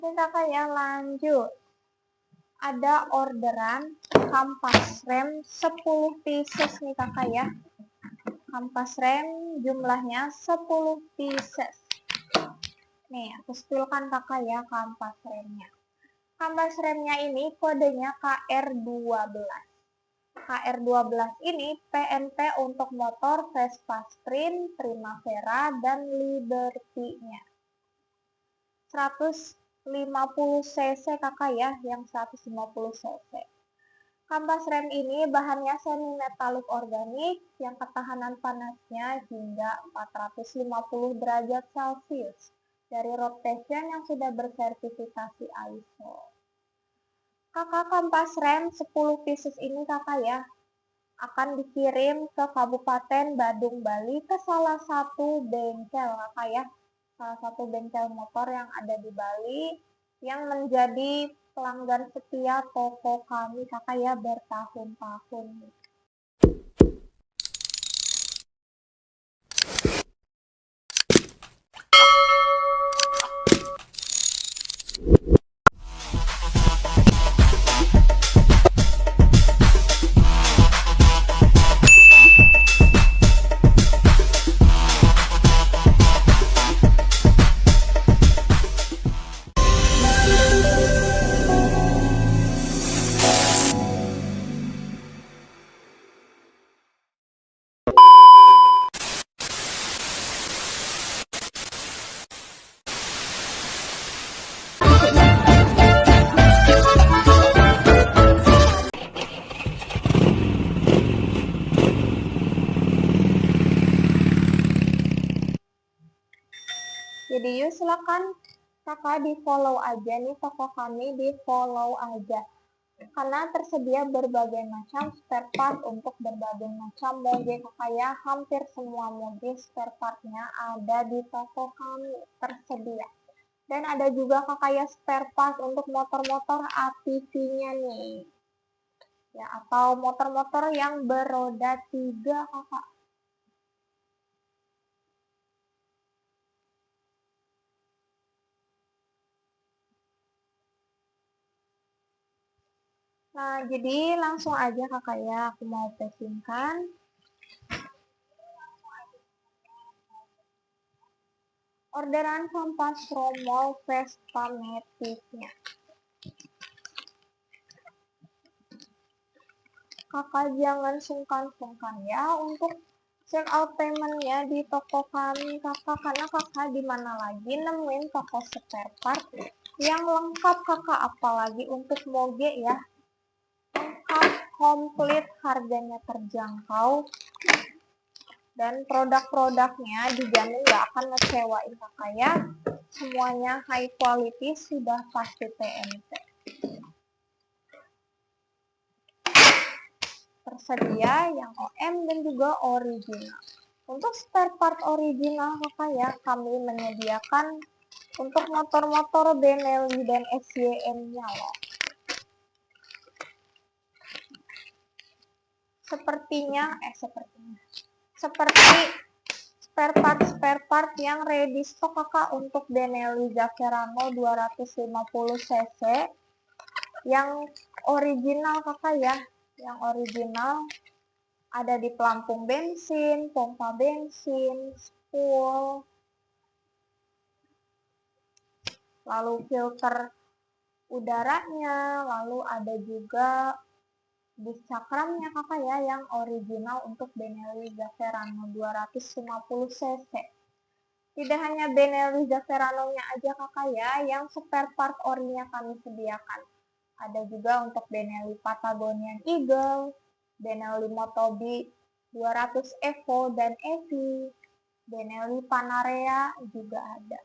Ini kakak ya, lanjut. Ada orderan kampas rem 10 pieces nih kakak ya. Kampas rem jumlahnya 10 pieces. Nih, aku spillkan kakak ya kampas remnya. Kampas remnya ini kodenya KR12. KR12 ini PNP untuk motor Vespa Sprint, Primavera, dan Liberty-nya. 150 cc kakak ya, yang 150 cc. Kampas rem ini bahannya semi metalik organik yang ketahanan panasnya hingga 450 derajat Celcius dari rotation yang sudah bersertifikasi ISO. Kakak, kampas rem 10 pieces ini kakak ya akan dikirim ke Kabupaten Badung, Bali ke salah satu bengkel kakak ya. Salah satu bengkel motor yang ada di Bali yang menjadi pelanggan setia toko kami kakak ya bertahun-tahun. Jadi yuk silakan kakak di follow aja nih toko kami, di follow aja. Karena tersedia berbagai macam spare part untuk berbagai macam mobil kakak ya. Hampir semua mobil spare partnya ada di toko kami tersedia. Dan ada juga kakak ya spare part untuk motor-motor ATV-nya nih. Ya, atau motor-motor yang beroda 3 kakak. Nah, jadi langsung aja kakak ya, aku mau packingkan. Orderan kampas Romol Vespa Matic-nya. Kakak jangan sungkan-sungkan ya untuk check out payment-nya di toko kami kakak, karena kakak di mana lagi nemuin toko spare part yang lengkap kakak, apalagi untuk moge ya. Lengkap, komplit, harganya terjangkau, dan produk-produknya dijamin gak akan ngecewain kakak ya. Semuanya high quality, sudah pasti TNT. Tersedia yang OM dan juga original. Untuk spare part original kakak ya, kami menyediakan untuk motor-motor Benelli dan SYM-nya loh. Seperti spare part yang ready stock kakak untuk Benelli Zaferano 250 cc yang original kakak ya, yang original ada di pelampung bensin, pompa bensin, spool, lalu filter udaranya, lalu ada juga di cakramnya kakak ya yang original untuk Benelli Zaferano 250 cc. Tidak hanya Benelli Zaferano-nya aja kakak ya yang spare part orinya kami sediakan. Ada juga untuk Benelli Patagonian Eagle, Benelli Motobi 200 Evo dan Evi, Benelli Panarea juga ada.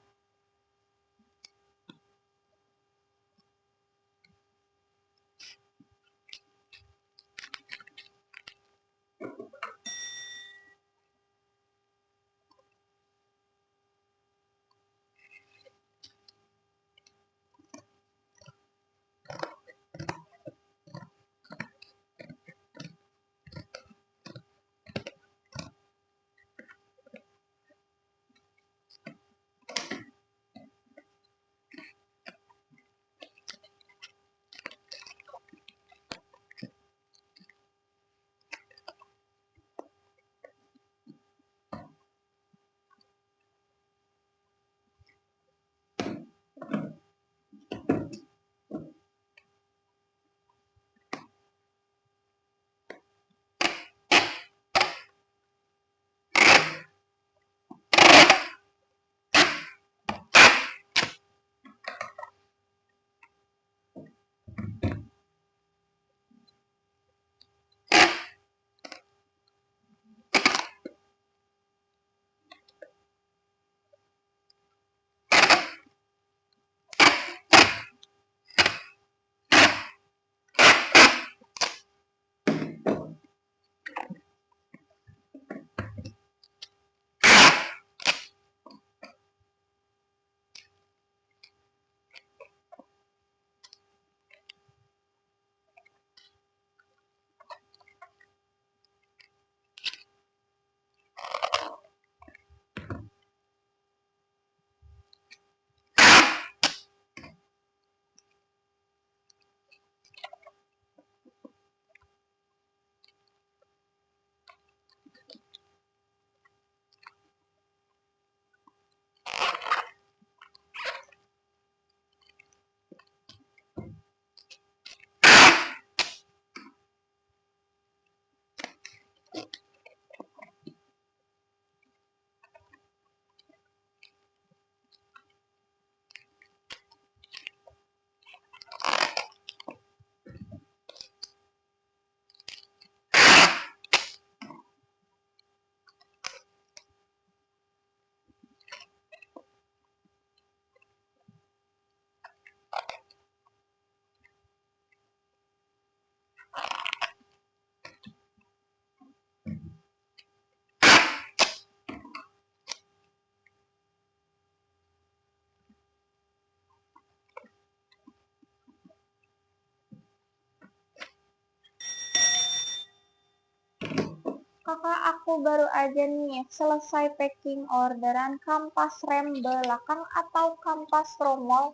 Kakak, aku baru aja nih selesai packing orderan kampas rem belakang atau kampas tromol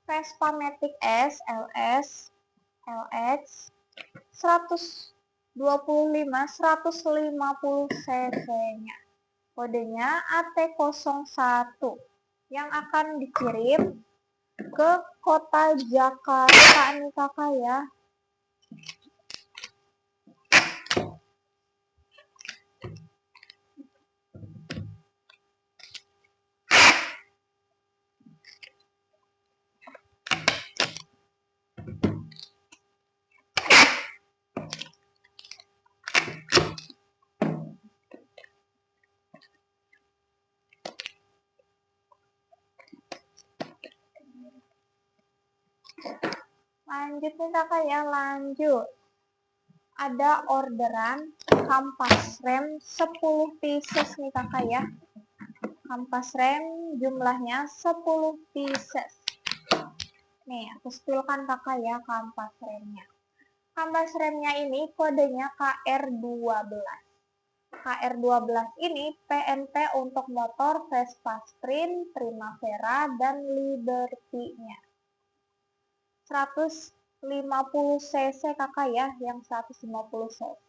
Vespa Matic S LS LX 125 150 cc-nya. Kodenya AT01 yang akan dikirim ke kota Jakarta nih kakak ya. Lanjut nih kakak ya, lanjut. Ada orderan kampas rem 10 pieces nih kakak ya. Kampas rem jumlahnya 10 pieces. Nih, aku spilkan kakak ya kampas remnya. Kampas remnya ini kodenya KR12. KR12 ini PNP untuk motor Vespa Sprint, Primavera, dan Liberty-nya. 150 cc kakak ya, yang 150 cc.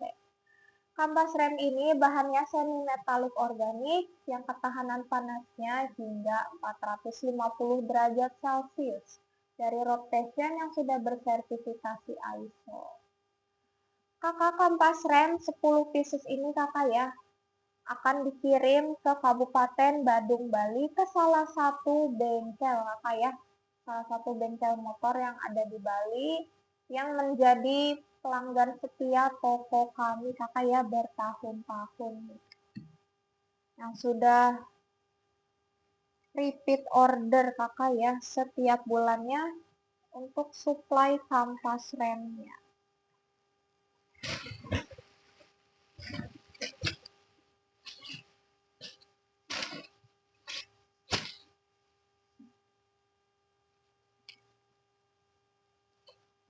Kampas rem ini bahannya semi metalik organik yang ketahanan panasnya hingga 450 derajat Celcius dari rotation yang sudah bersertifikasi ISO. Kakak, kampas rem 10 pieces ini kakak ya akan dikirim ke Kabupaten Badung, Bali ke salah satu bengkel kakak ya. Salah satu bengkel motor yang ada di Bali yang menjadi pelanggan setia toko kami kakak ya bertahun-tahun. Yang sudah repeat order kakak ya setiap bulannya untuk supply kampas remnya.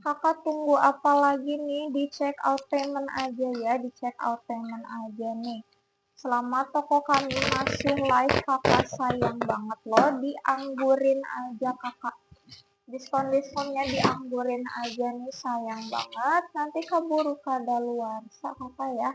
Kakak tunggu apa lagi nih, di check out payment aja ya, di check out payment aja nih. Selama toko kami masih live kakak, sayang banget loh, dianggurin aja kakak. Diskon-diskonnya dianggurin aja nih, sayang banget. Nanti keburu kadaluarsa kakak ya.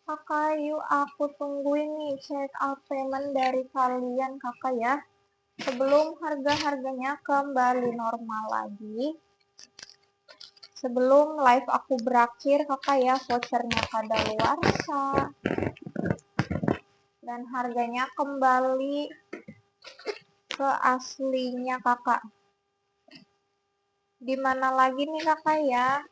Kakak, yuk aku tungguin nih check out payment dari kalian kakak ya. Sebelum harga-harganya kembali normal lagi. Sebelum live aku berakhir kakak ya, vouchernya kadaluarsa. Dan harganya kembali ke aslinya kakak. Dimana lagi nih kakak ya?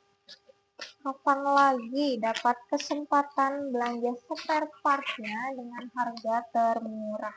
Kapan lagi dapat kesempatan belanja spare partnya dengan harga termurah?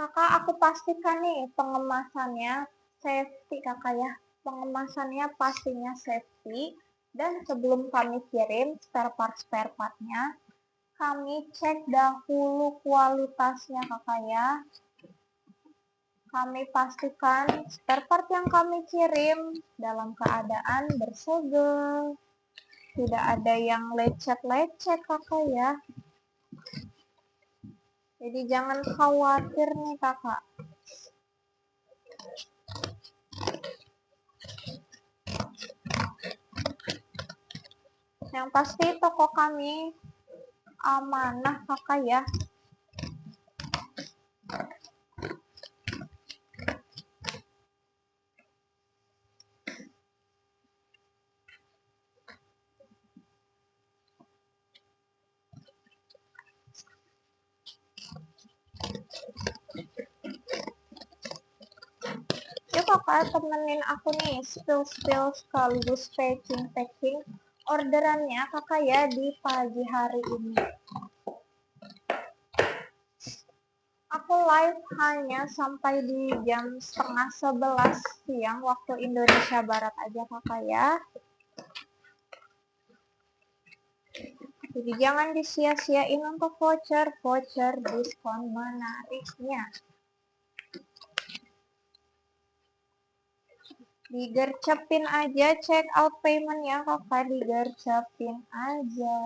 Kakak, aku pastikan nih pengemasannya safety kakak ya. Pengemasannya pastinya safety. Dan sebelum kami kirim spare partnya, kami cek dahulu kualitasnya kakak ya. Kami pastikan spare part yang kami kirim dalam keadaan bersegel. Tidak ada yang lecet-lecet kakak ya. Jadi jangan khawatir nih kakak. Yang pasti toko kami amanah kakak ya. Yuk kakak temenin aku nih spill sekaligus packing orderannya kakak ya di pagi hari ini. Aku live hanya sampai di jam 10:30 siang waktu Indonesia Barat aja kakak ya. Jadi jangan disia-siain untuk voucher diskon menariknya. Digercepin aja check out payment ya kakak, digercepin aja.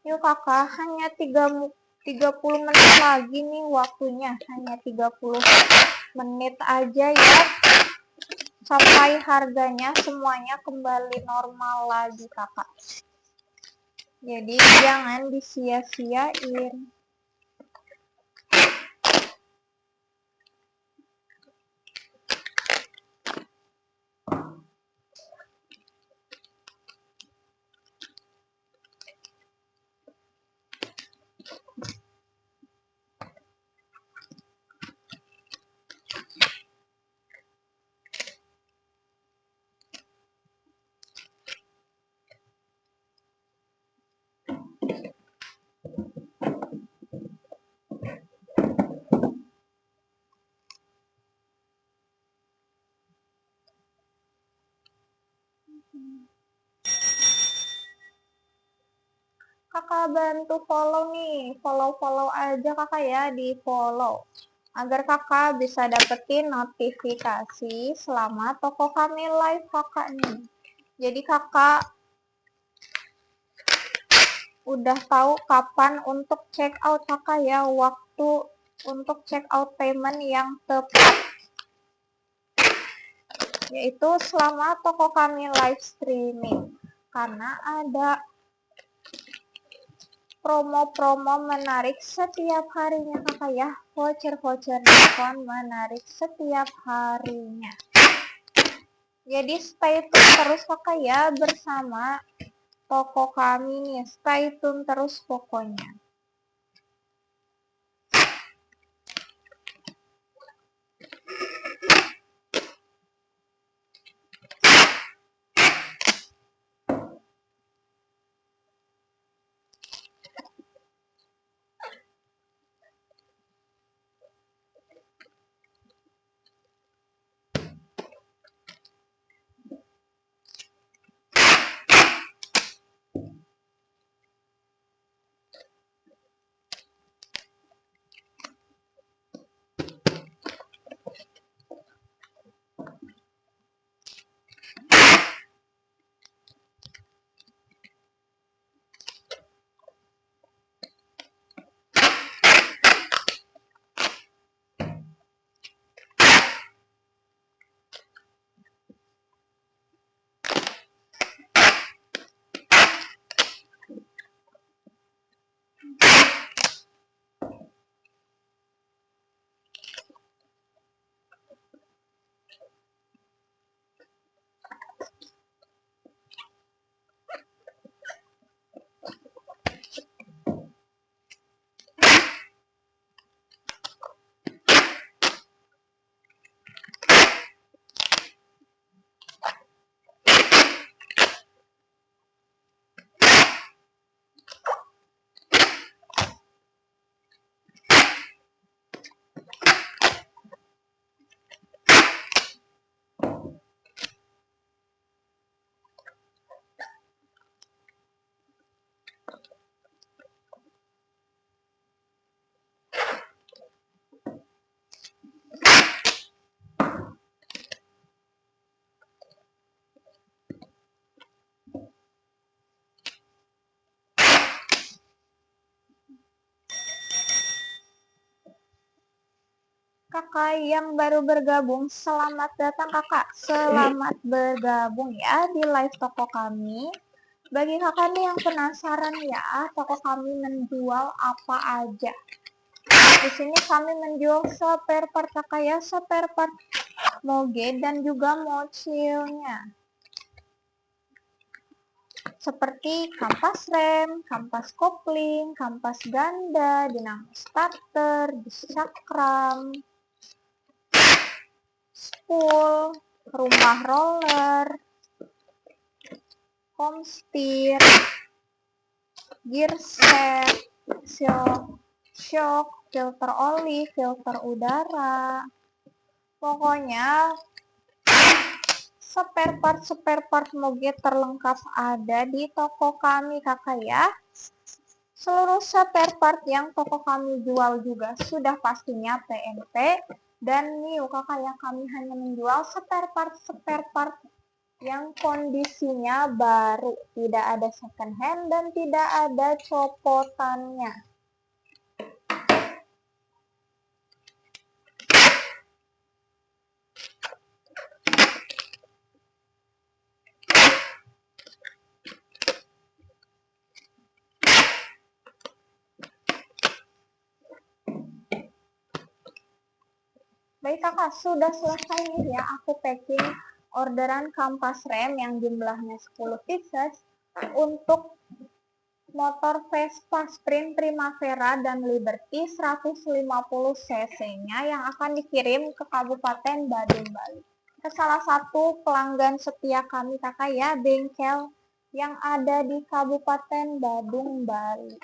Yuk kakak, hanya 30 menit lagi nih waktunya, hanya 30 menit aja ya. Sampai harganya semuanya kembali normal lagi kakak. Jadi jangan disia-siain. Kakak bantu follow nih, follow aja kakak ya, di follow. Agar kakak bisa dapetin notifikasi selama toko kami live kakak nih. Jadi kakak udah tahu kapan untuk check out kakak ya, waktu untuk check out payment yang tepat. Yaitu selama toko kami live streaming. Karena ada promo-promo menarik setiap harinya kakak ya, voucher diskon menarik setiap harinya. Jadi stay tune terus kakak ya bersama toko kami nih, stay tune terus pokoknya. Kakak yang baru bergabung, selamat datang kakak. Selamat bergabung ya di live toko kami. Bagi kakak nih yang penasaran ya, toko kami menjual apa aja. Di sini kami menjual spare part kakak ya, spare part moge dan juga mochilnya. Seperti kampas rem, kampas kopling, kampas ganda, dinamo starter, cakram, spool, rumah roller, komstir, gear set, shock, filter oli, filter udara. Pokoknya spare part moge terlengkap ada di toko kami kakak ya. Seluruh spare part yang toko kami jual juga sudah pastinya PNP dan new kakak ya. Kami hanya menjual spare part yang kondisinya baru, tidak ada second hand dan tidak ada copotannya. Baik kakak, sudah selesai nih ya aku packing orderan kampas rem yang jumlahnya 10 pieces untuk motor Vespa Sprint Primavera dan Liberty 150 cc-nya yang akan dikirim ke Kabupaten Badung, Bali. Ke salah satu pelanggan setia kami kakak ya, bengkel yang ada di Kabupaten Badung, Bali.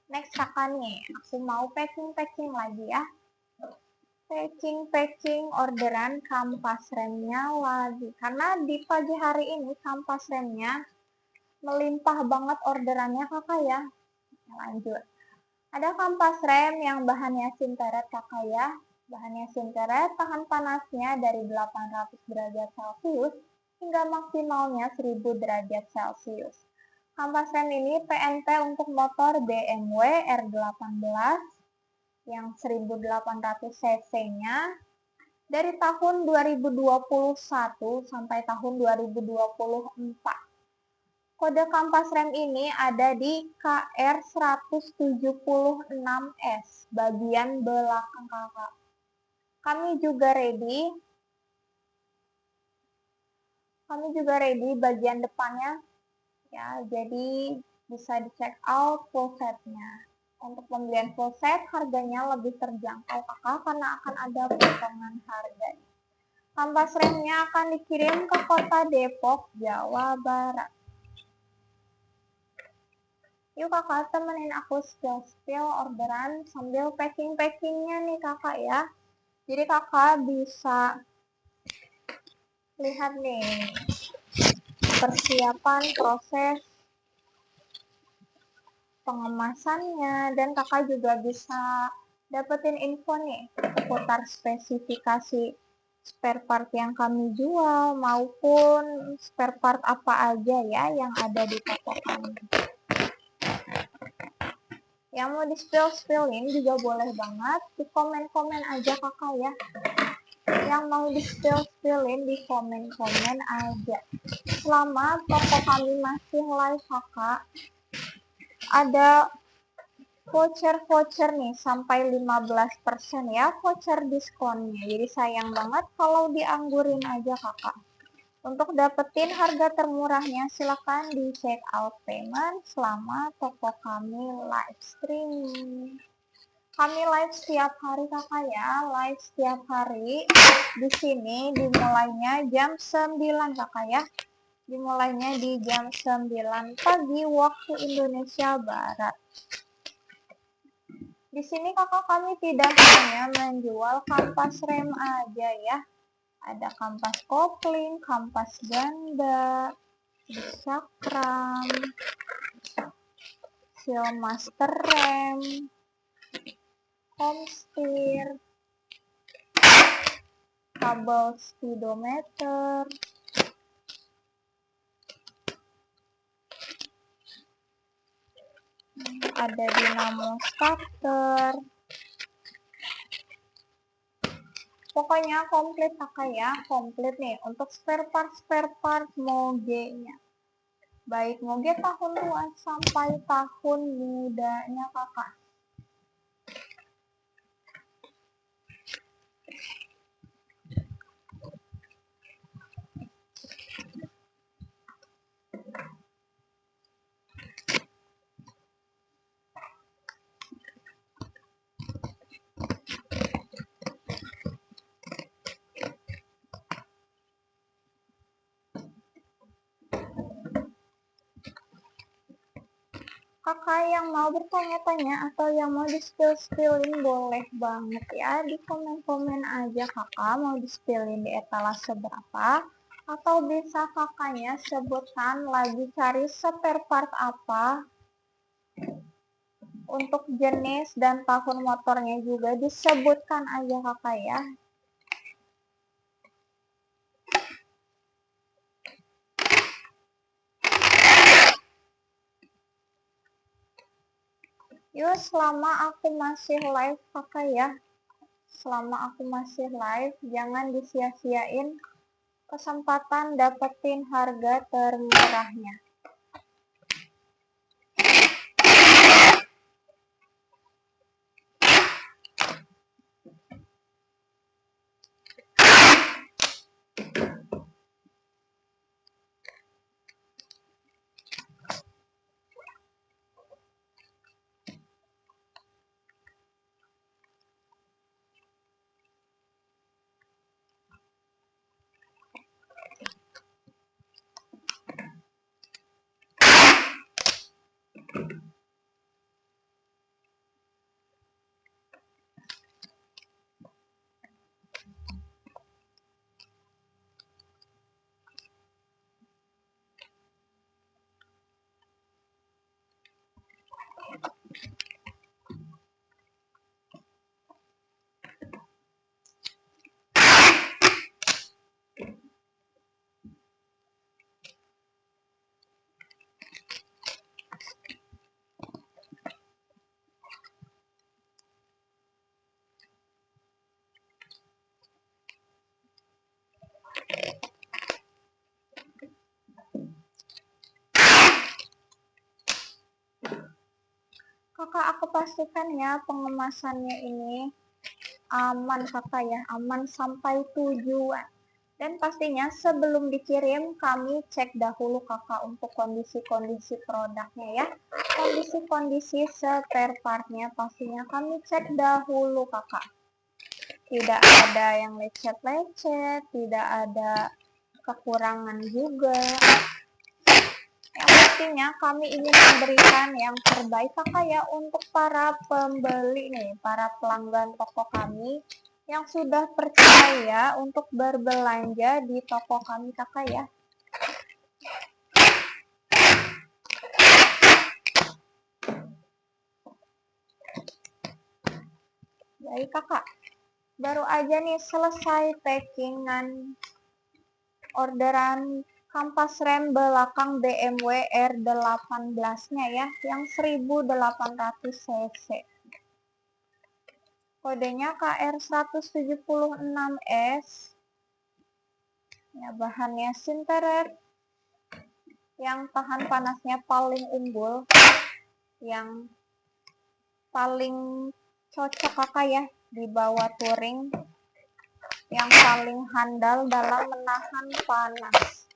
Next kakak nih, aku mau packing lagi ya. Packing orderan kampas remnya lagi. Karena di pagi hari ini kampas remnya melimpah banget orderannya kakak ya. Lanjut. Ada kampas rem yang bahannya sinteret kakak ya. Bahannya sinteret, tahan panasnya dari 800 derajat Celcius hingga maksimalnya 1000 derajat Celcius. Kampas rem ini PNP untuk motor BMW R18 yang 1800 cc-nya dari tahun 2021 sampai tahun 2024. Kode kampas rem ini ada di KR176S bagian belakang kakak. Kami juga ready bagian depannya ya, jadi bisa dicek out full setnya. Untuk pembelian full set harganya lebih terjangkau kakak karena akan ada potongan harga. Kampas remnya akan dikirim ke kota Depok, Jawa Barat. Yuk kakak temenin aku spill orderan sambil packingnya nih kakak ya. Jadi kakak bisa lihat nih persiapan proses pengemasannya dan kakak juga bisa dapetin info nih seputar spesifikasi spare part yang kami jual maupun spare part apa aja ya yang ada di toko kami. Yang mau di-spillin juga boleh banget, di komen-komen aja kakak ya. Yang mau di-spillin di komen-komen aja. Selama toko kami masih live kakak, ada voucher nih sampai 15% ya voucher diskonnya. Jadi sayang banget kalau dianggurin aja kakak. Untuk dapetin harga termurahnya silakan di check out payment selama toko kami live streaming. Kami live setiap hari kakak ya, live setiap hari. Di sini dimulainya jam 9 kakak ya. Dimulainya di jam 9 pagi waktu Indonesia Barat. Di sini kakak kami tidak hanya menjual kampas rem aja ya. Ada kampas kopling, kampas ganda, cakram, seal master rem, komstir, kabel speedometer, ada dinamo starter, Pokoknya komplit kakak ya, komplit nih untuk spare part moge-nya. Baik moge tahun tua sampai tahun mudanya kakak. Kakak yang mau bertanya-tanya atau yang mau di-spill-spillin boleh banget ya, di komen-komen aja kakak mau di-spillin di etalase berapa, atau bisa kakaknya sebutkan lagi cari spare part apa, untuk jenis dan tahun motornya juga disebutkan aja kakak ya. Yuk, selama aku masih live kakak ya, selama aku masih live, jangan disia-siain kesempatan dapetin harga termurahnya. Kakak aku pastikan ya pengemasannya ini aman kakak ya, aman sampai tujuan. Dan pastinya sebelum dikirim kami cek dahulu kakak untuk kondisi-kondisi produknya ya. Kondisi-kondisi spare partnya pastinya kami cek dahulu kakak. Tidak ada yang lecet-lecet, tidak ada kekurangan juga. Yang pastinya kami ingin memberikan yang terbaik kakak ya untuk para pembeli nih, para pelanggan toko kami yang sudah percaya untuk berbelanja di toko kami kakak ya. Baik kakak, baru aja nih selesai packingan orderan kampas rem belakang BMW R18-nya ya, yang 1800 cc. Kodenya KR176S. Ya, bahannya Sinteret yang tahan panasnya paling unggul, yang paling cocok kakak ya di bawah touring, yang paling handal dalam menahan panas.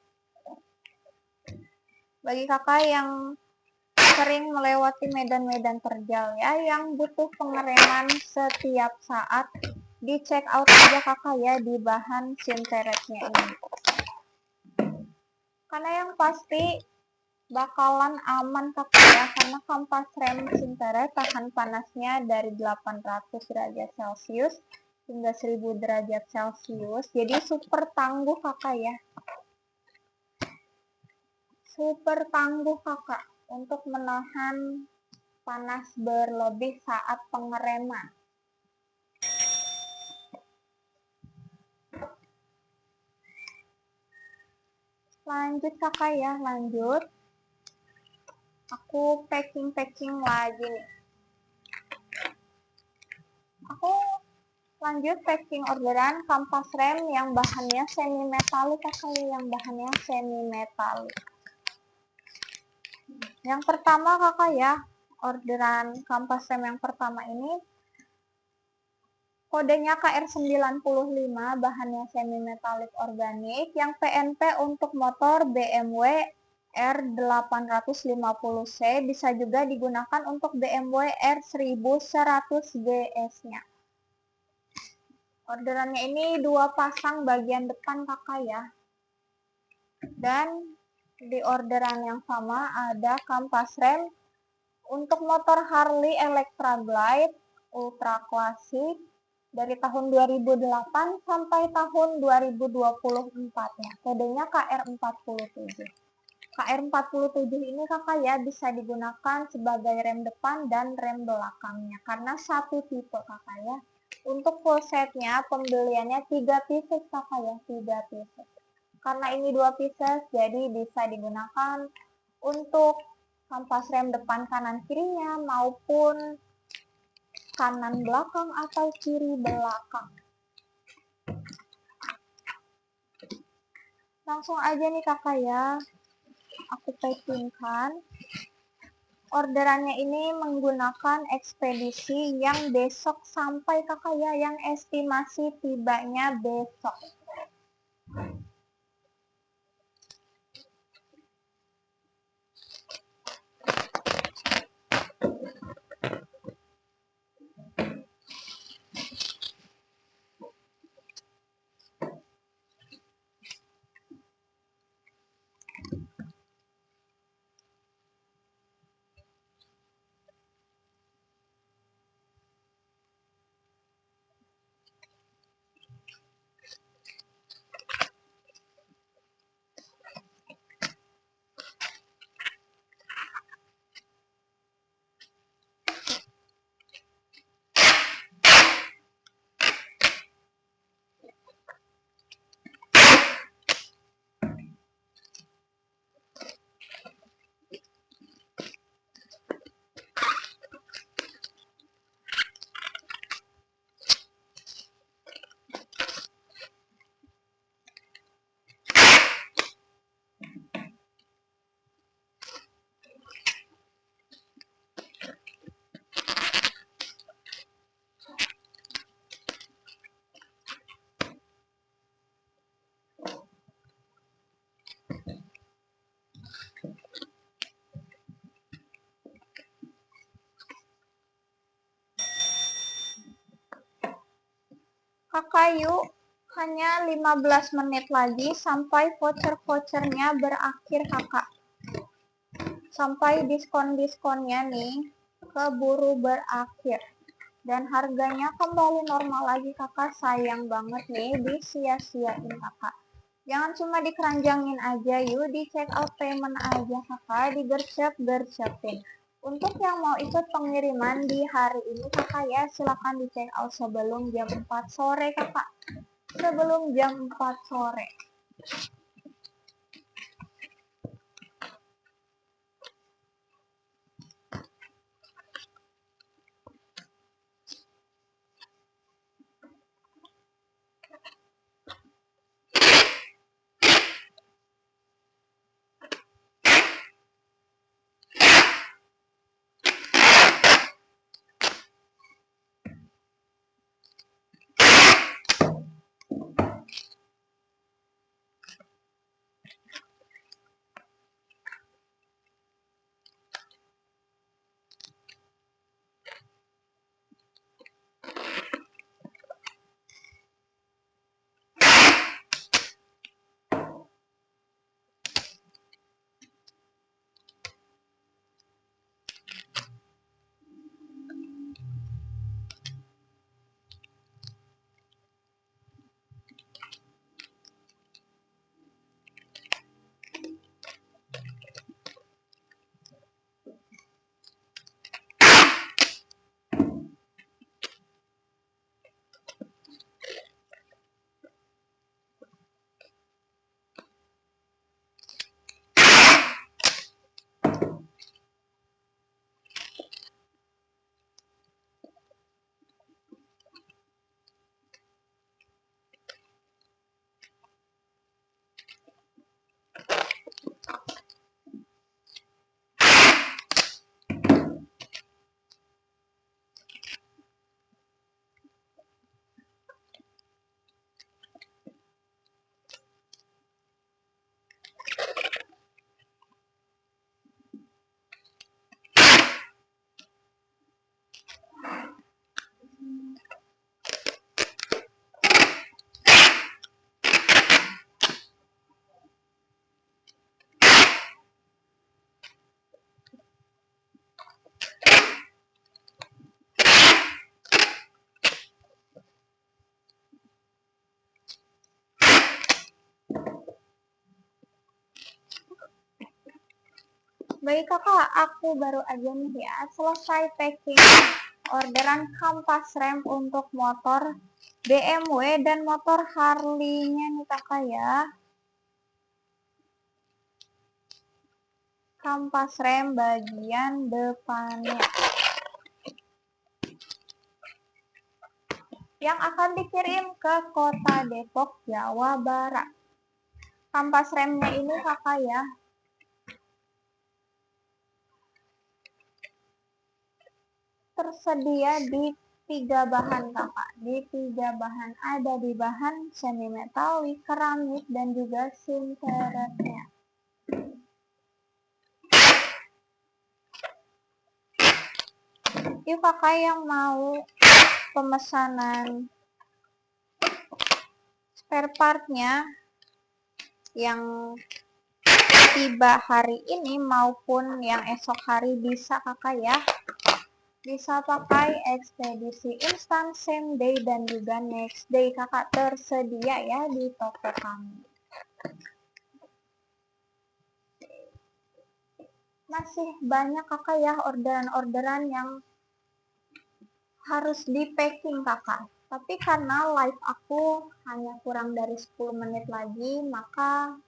Bagi kakak yang sering melewati medan-medan terjal ya, yang butuh pengereman setiap saat, di check out aja kakak ya di bahan Sinteretnya ini. Karena yang pasti bakalan aman kakak ya, karena kampas rem Sinteret tahan panasnya dari 800 derajat Celcius hingga 1000 derajat Celcius, jadi super tangguh kakak ya. Super tangguh kakak untuk menahan panas berlebih saat pengereman. Lanjut kakak ya, lanjut. Aku packing lagi nih. Aku Lanjut packing orderan kampas rem yang bahannya semi metalik kakak, yang bahannya semi metalik. Yang pertama kakak ya, orderan kampas rem yang pertama ini kodenya KR95, bahannya semi metalik organik, yang PNP untuk motor BMW R850C, bisa juga digunakan untuk BMW R1100GS-nya. Orderannya ini 2 pasang bagian depan kakak ya. Dan di orderan yang sama ada kampas rem untuk motor Harley Electra Glide Ultra Classic dari tahun 2008 sampai tahun 2024-nya. Kodenya KR47. KR47 ini kakak ya bisa digunakan sebagai rem depan dan rem belakangnya karena satu tipe kakak ya. Untuk full setnya pembeliannya 3 pieces kakak ya, 3 pieces. Karena ini 2 pieces jadi bisa digunakan untuk kampas rem depan kanan kirinya maupun kanan belakang atau kiri belakang. Langsung aja nih kakak ya, aku packingkan. Orderannya ini menggunakan ekspedisi yang besok sampai kakak ya, yang estimasi tibanya besok. Kakak yuk, hanya 15 menit lagi sampai voucher-vouchernya berakhir kakak. Sampai diskon-diskonnya nih keburu berakhir. Dan harganya kembali normal lagi kakak, sayang banget nih disia-siain kakak. Jangan cuma dikeranjangin aja yuk, di check out payment aja kakak, digercep-gercepin. Untuk yang mau ikut pengiriman di hari ini kakak ya, silahkan di check out sebelum jam 4 sore kakak. Sebelum jam 4 sore. Baik kakak, aku baru aja nih ya selesai packing orderan kampas rem untuk motor BMW dan motor Harley-nya nih kakak ya. Kampas rem bagian depannya yang akan dikirim ke kota Depok, Jawa Barat. Kampas remnya ini kakak ya tersedia di 3 bahan kakak. Di 3 bahan, ada di bahan semi metalik, keramik, dan juga sinteretnya. Yuk kakak yang mau pemesanan spare partnya yang tiba hari ini maupun yang esok hari bisa kakak ya. Bisa pakai ekspedisi instan, same day, dan juga next day kakak, tersedia ya di toko kami. Masih banyak kakak ya orderan-orderan yang harus di packing kakak. Tapi karena live aku hanya kurang dari 10 menit lagi, maka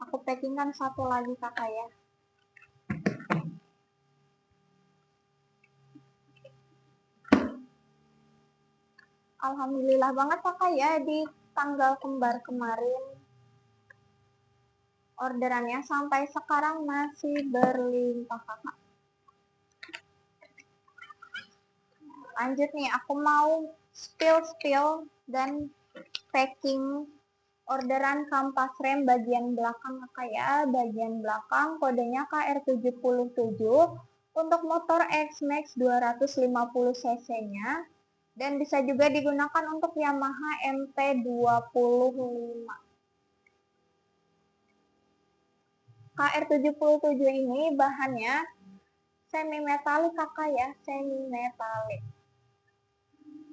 aku packingkan satu lagi kakak ya. Alhamdulillah banget kakak ya, di tanggal kembar kemarin orderannya sampai sekarang masih berlimpah kakak. Lanjut nih, aku mau spill dan packing orderan kampas rem bagian belakang kakak ya. Bagian belakang kodenya KR77 untuk motor X-Max 250 cc nya, dan bisa juga digunakan untuk Yamaha MT25. KR77 ini bahannya semi metalik kakak ya, semi metalik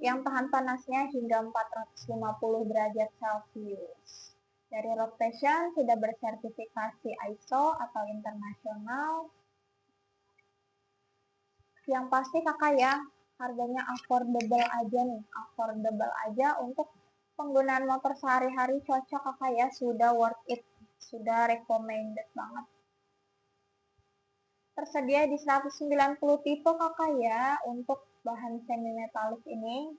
yang tahan panasnya hingga 450 derajat Celcius. Dari Road Fashion sudah bersertifikasi ISO atau internasional. Yang pasti kakak ya, harganya affordable aja nih, affordable aja untuk penggunaan motor sehari-hari, cocok kakak ya, sudah worth it, sudah recommended banget. Tersedia di 190 tipe kakak ya untuk bahan semi metalik ini,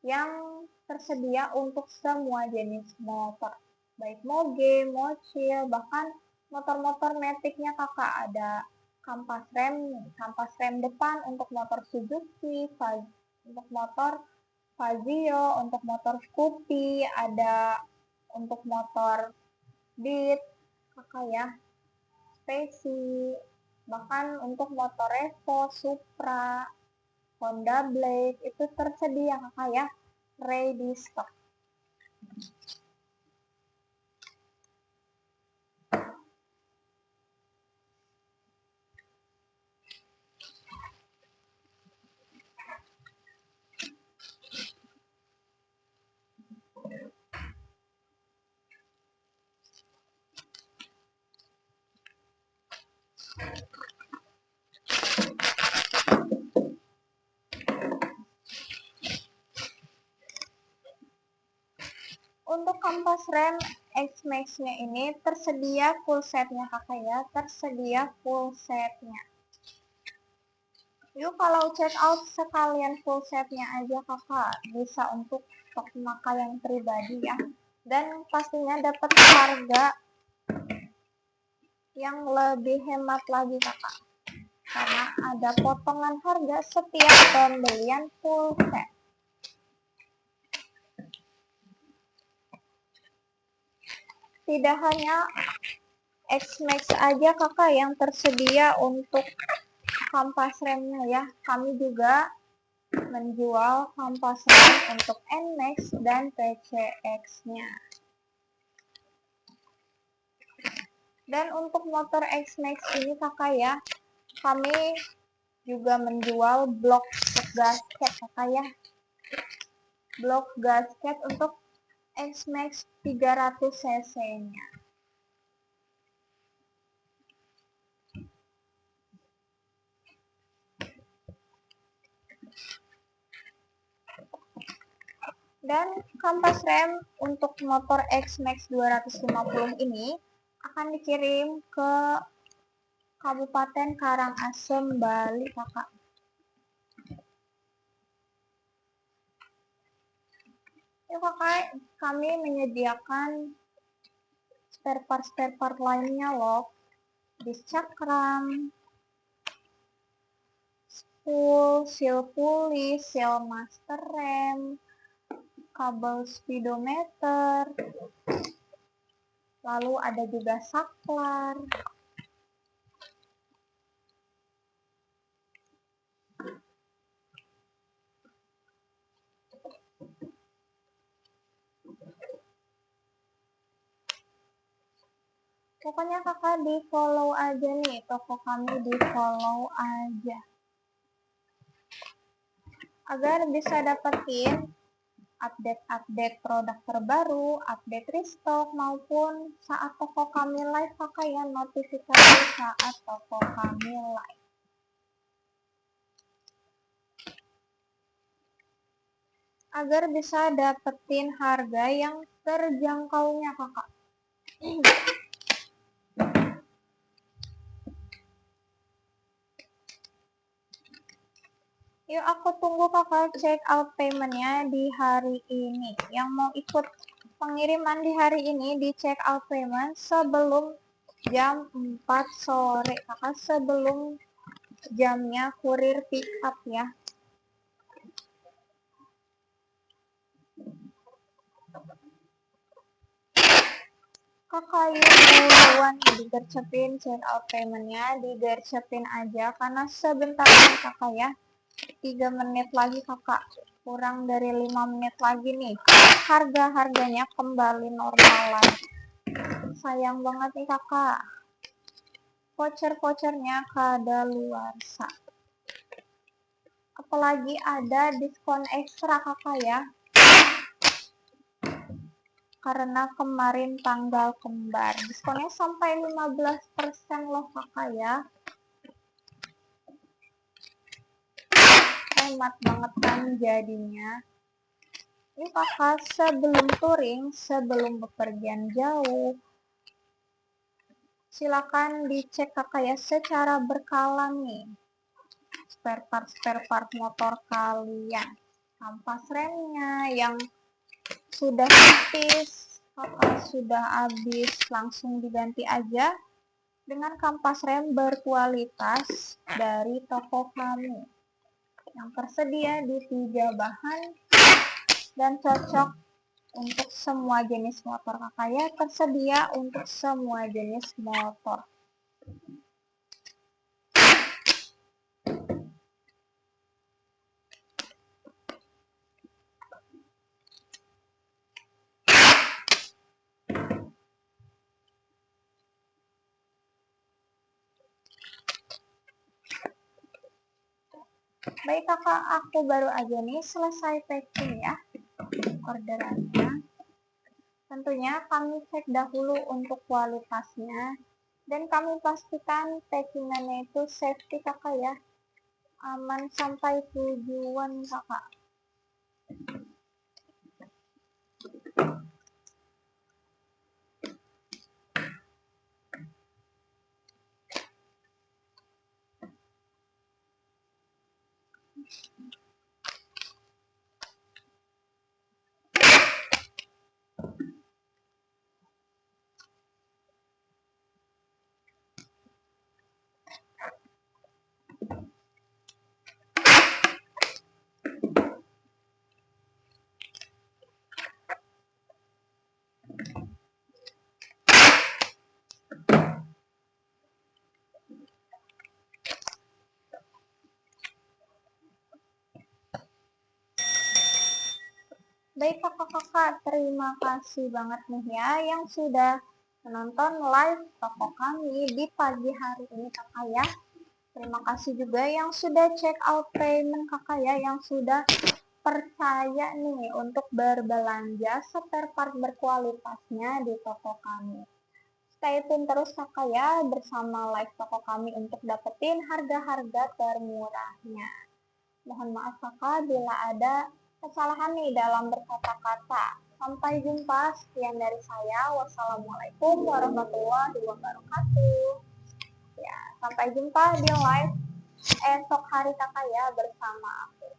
yang tersedia untuk semua jenis motor, baik moge, mochil, bahkan motor-motor metiknya kakak. Ada kampas rem depan untuk motor Suzuki, untuk motor Fazio, untuk motor Scoopy, ada untuk motor Beat kakak ya, Speci, bahkan untuk motor Revo, Supra, Honda Blade itu tersedia kakak ya, ready stock. Untuk kampas rem X-Max-nya ini tersedia full setnya kakak ya, tersedia full setnya. Yuk kalau check out sekalian full setnya aja kakak, bisa untuk stok memakai yang pribadi ya, dan pastinya dapat harga yang lebih hemat lagi kakak, karena ada potongan harga setiap pembelian full set. Tidak hanya X-Max aja kakak yang tersedia untuk kampas remnya ya, kami juga menjual kampas rem untuk NMAX dan PCX-nya. Dan untuk motor X-Max ini kakak ya, kami juga menjual blok gasket kakak ya, blok gasket untuk X-Max 300 cc-nya. Dan kampas rem untuk motor X-Max 250 ini akan dikirim ke Kabupaten Karangasem, Bali, kakak. Ya kakak, kami menyediakan spare part lainnya loh. Disc cakram, spool, seal pulley, seal master rem, kabel speedometer, lalu ada juga saklar. Pokoknya kakak di follow aja nih, toko kami di follow aja. Agar bisa dapetin update-update produk terbaru, update restock, maupun saat toko kami live kakak ya, notifikasi saat toko kami live. Agar bisa dapetin harga yang terjangkaunya kakak. Yuk aku tunggu kakak check out paymentnya di hari ini. Yang mau ikut pengiriman di hari ini di check out payment sebelum jam 4 sore kakak, sebelum jamnya kurir pick up ya. Kakak yuk duluan digercepin check out paymentnya, digercepin aja karena sebentar lagi kakak ya, 3 menit lagi kakak, kurang dari 5 menit lagi nih, harga-harganya kembali normal lagi. Sayang banget nih kakak, voucher-vouchernya kadaluarsa. Apalagi ada diskon ekstra kakak ya, karena kemarin tanggal kembar, diskonnya sampai 15% loh kakak ya. Hemat banget kan jadinya. Ini kakak sebelum touring, sebelum bepergian jauh, silakan dicek kakak ya secara berkala nih spare part motor kalian. Kampas remnya yang sudah tipis, kakak sudah habis, langsung diganti aja dengan kampas rem berkualitas dari toko kami yang tersedia di 3 bahan dan cocok untuk semua jenis motor kakak ya, tersedia untuk semua jenis motor. Baik kakak, aku baru aja nih selesai packing ya orderannya. Tentunya kami cek dahulu untuk kualitasnya dan kami pastikan packingannya itu safety kakak ya, aman sampai tujuan kakak. Baik kakak-kakak, terima kasih banget nih ya yang sudah menonton live toko kami di pagi hari ini kakak ya. Terima kasih juga yang sudah check out payment kakak ya, yang sudah percaya nih untuk berbelanja spare part berkualitasnya di toko kami. Stay tune terus kakak ya bersama live toko kami untuk dapetin harga-harga termurahnya. Mohon maaf kakak bila ada kesalahan nih dalam berkata-kata. Sampai jumpa, sekian dari saya. Wassalamualaikum warahmatullahi wabarakatuh. Ya, sampai jumpa di live esok hari kakak ya bersama aku.